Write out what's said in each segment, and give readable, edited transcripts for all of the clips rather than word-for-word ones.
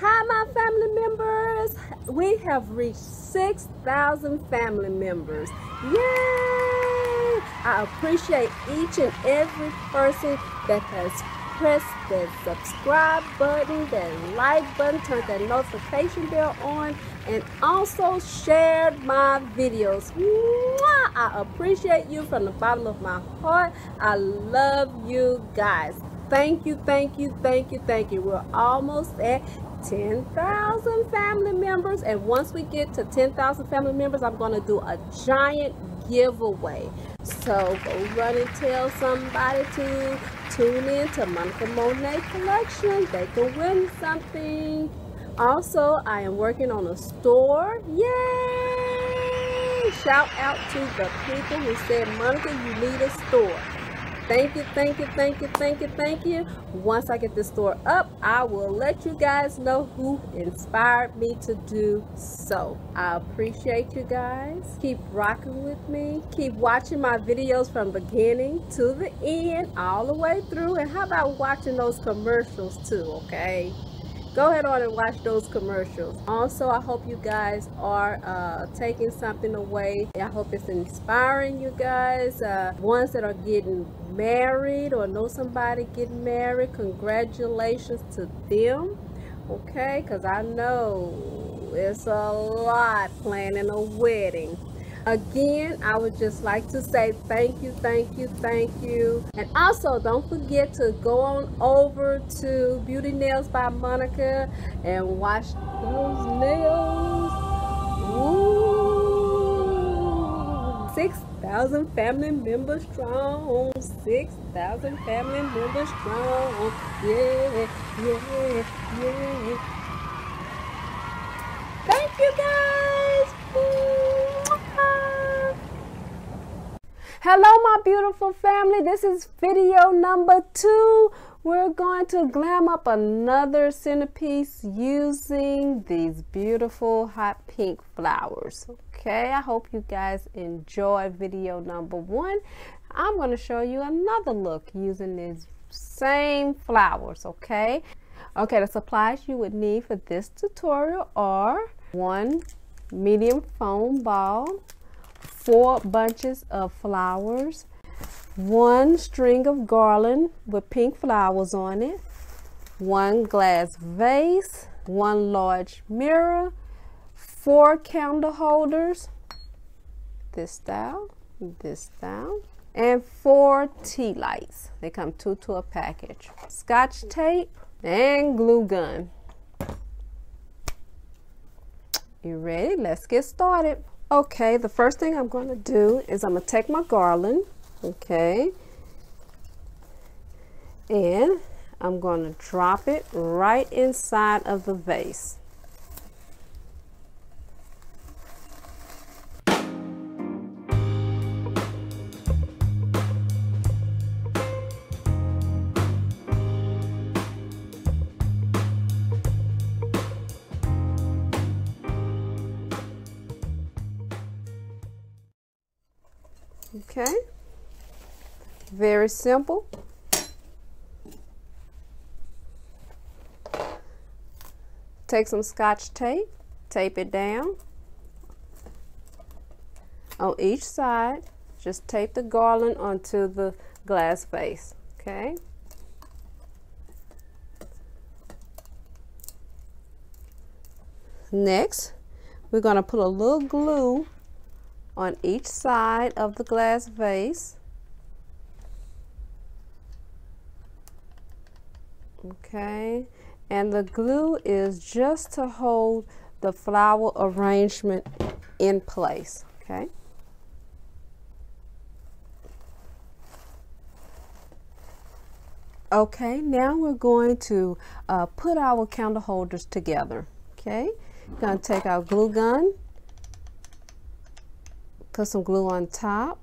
Hi, my family members. We have reached 6,000 family members. Yay! I appreciate each and every person that has pressed that subscribe button, that like button, turned that notification bell on, and also shared my videos. Mwah! I appreciate you from the bottom of my heart. I love you guys. Thank you, thank you, thank you, thank you. We're almost at 10,000 family members, and once we get to 10,000 family members, I'm going to do a giant giveaway. So go run and tell somebody to tune in to Monica Monet Collection. They can win something. Also, I am working on a store. Yay! Shout out to the people who said, Monica, you need a store. Thank you, thank you, thank you, thank you, thank you. Once I get the store up, I will let you guys know who inspired me to do so. I appreciate you guys. Keep rocking with me. Keep watching my videos from beginning to the end, all the way through. And how about watching those commercials too, okay? Go ahead on and watch those commercials. Also, I hope you guys are taking something away. I hope it's inspiring you guys. Ones that are getting married or know somebody getting married, congratulations to them. Okay, because I know it's a lot planning a wedding. Again, I would just like to say thank you, thank you, thank you. And also, don't forget to go on over to Beauty Nails by Monica and wash those nails. Ooh. 6,000 family members strong. 6,000 family members strong. Yeah, yeah, yeah. Thank you, guys. Hello, my beautiful family. This is video number 2. We're going to glam up another centerpiece using these beautiful hot pink flowers. Okay, I hope you guys enjoy video number 1. I'm going to show you another look using these same flowers. Okay, the supplies you would need for this tutorial are 1 medium foam ball, 4 bunches of flowers, 1 string of garland with pink flowers on it, 1 glass vase, 1 large mirror, 4 candle holders, this style, and 4 tea lights. They come 2 to a package. Scotch tape and glue gun. You ready? Let's get started. Okay, the first thing I'm going to do is I'm going to take my garland, okay, and I'm going to drop it right inside of the vase. Okay, very simple. Take some Scotch tape, tape it down on each side. Just tape the garland onto the glass vase. Okay. Next, we're going to put a little glue on each side of the glass vase. Okay, and the glue is just to hold the flower arrangement in place. Okay. Okay, now we're going to put our candle holders together. Okay, we're going to take our glue gun, put some glue on top,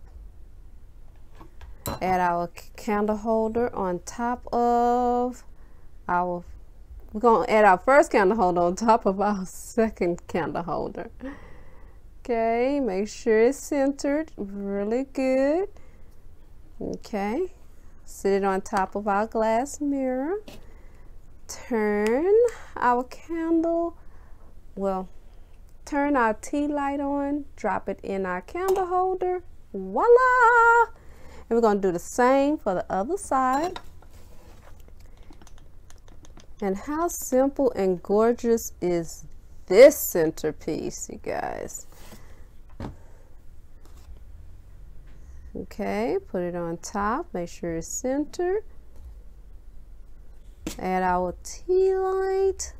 add our candle holder on top of our, we're going to add our first candle holder on top of our second candle holder. Okay, make sure it's centered really good. Okay, sit it on top of our glass mirror. turn our candle, well, turn our tea light on, drop it in our candle holder, voila! And we're going to do the same for the other side. And how simple and gorgeous is this centerpiece, you guys? Okay, put it on top, make sure it's centered. Add our tea light,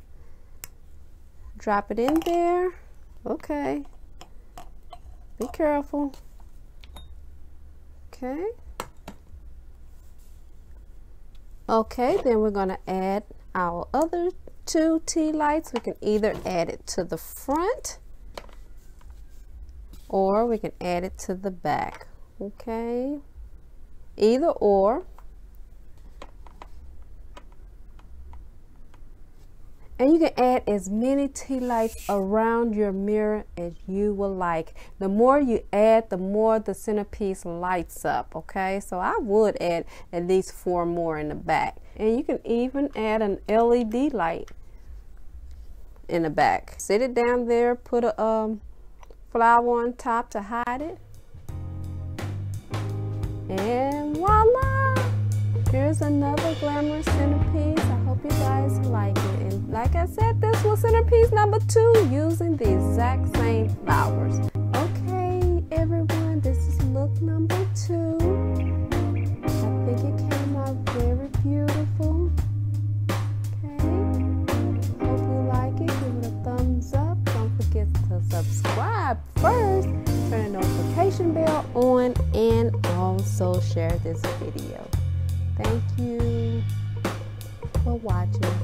drop it in there. Okay, be careful. Okay. Okay, then we're going to add our other 2 tea lights. We can either add it to the front or we can add it to the back. Okay, either or. And you can add as many tea lights around your mirror as you would like. The more you add, the more the centerpiece lights up, okay? So I would add at least 4 more in the back. And you can even add an LED light in the back. Sit it down there, put a flower on top to hide it. And voila! Here's another glamorous centerpiece. I hope you guys like it. And like I said, this was centerpiece number 2 using the exact same flowers. Okay, everyone, this is look number 2. I think it came out very beautiful. Okay, hope you like it. Give it a thumbs up. Don't forget to subscribe first. Turn the notification bell on and also share this video. Thank you for watching.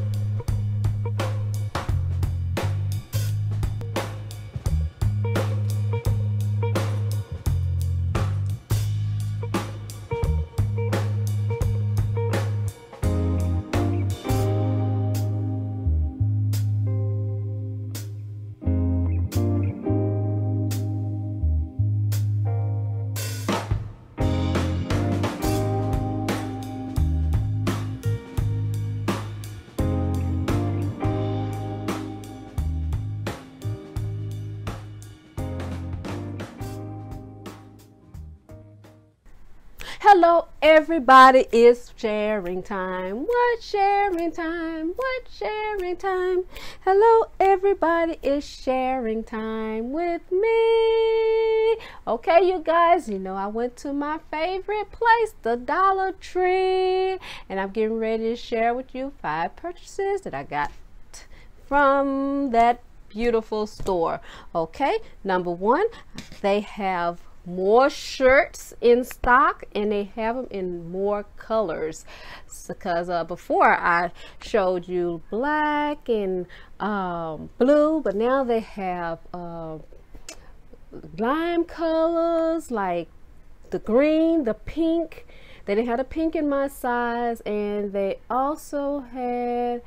Hello everybody, it's sharing time. What sharing time? What sharing time? Hello everybody, it's sharing time with me. Okay, you guys, you know I went to my favorite place, the Dollar Tree, and I'm getting ready to share with you 5 purchases that I got from that beautiful store. Okay, number 1, they have more shirts in stock, and they have them in more colors, because before I showed you black and blue, but now they have lime colors like the green, the pink. They didn't have the pink in my size, and they also had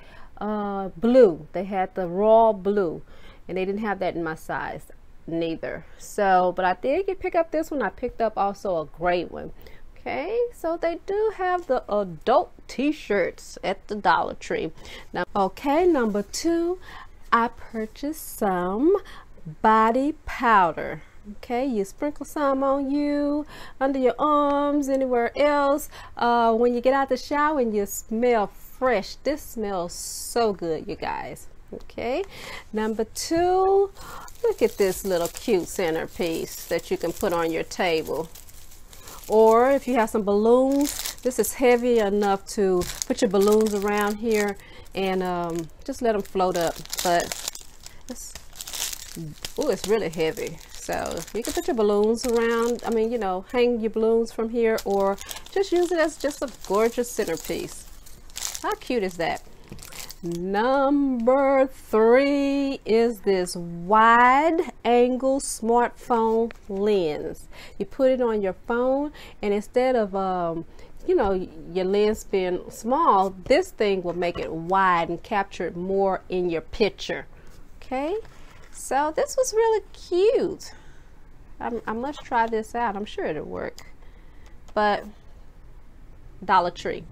blue. They had the raw blue, and they didn't have that in my size neither. So, but I did pick up this one. I picked up also a gray one. Okay, so they do have the adult t-shirts at the Dollar Tree. Now, okay, number 2, I purchased some body powder. Okay, you sprinkle some on you, under your arms, anywhere else. When you get out the shower and you smell fresh. This smells so good, you guys. Okay, number 2, look at this little cute centerpiece that you can put on your table. Or if you have some balloons, this is heavy enough to put your balloons around here and just let them float up. But it's really heavy. So you can put your balloons around, I mean, you know, hang your balloons from here, or just use it as just a gorgeous centerpiece. How cute is that? Number 3 is this wide angle smartphone lens. You put it on your phone, and instead of you know, your lens being small, this thing will make it wide and capture it more in your picture. Okay, so this was really cute. I must try this out. I'm sure it'll work. But Dollar Tree.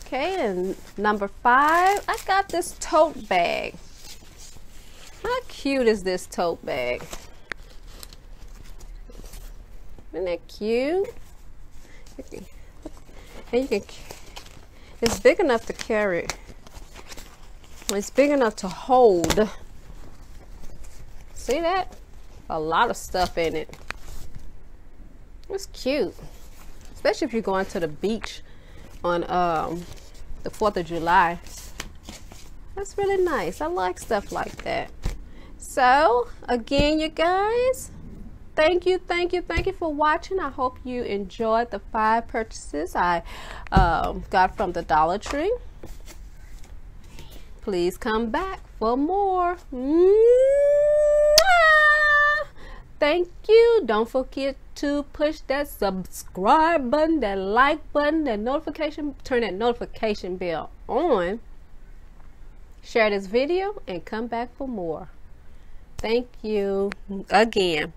Okay, and number 5, I got this tote bag. How cute is this tote bag? Isn't that cute? And you can, it's big enough to carry. It's big enough to hold. See that? A lot of stuff in it. It's cute, especially if you're going to the beach on the 4th of July. That's really nice. I like stuff like that. So again, you guys, thank you for watching. I hope you enjoyed the 5 purchases I got from the Dollar Tree. Please come back for more. Thank you. Don't forget to push that subscribe button, that like button, that notification, turn that notification bell on. Share this video and come back for more. Thank you again.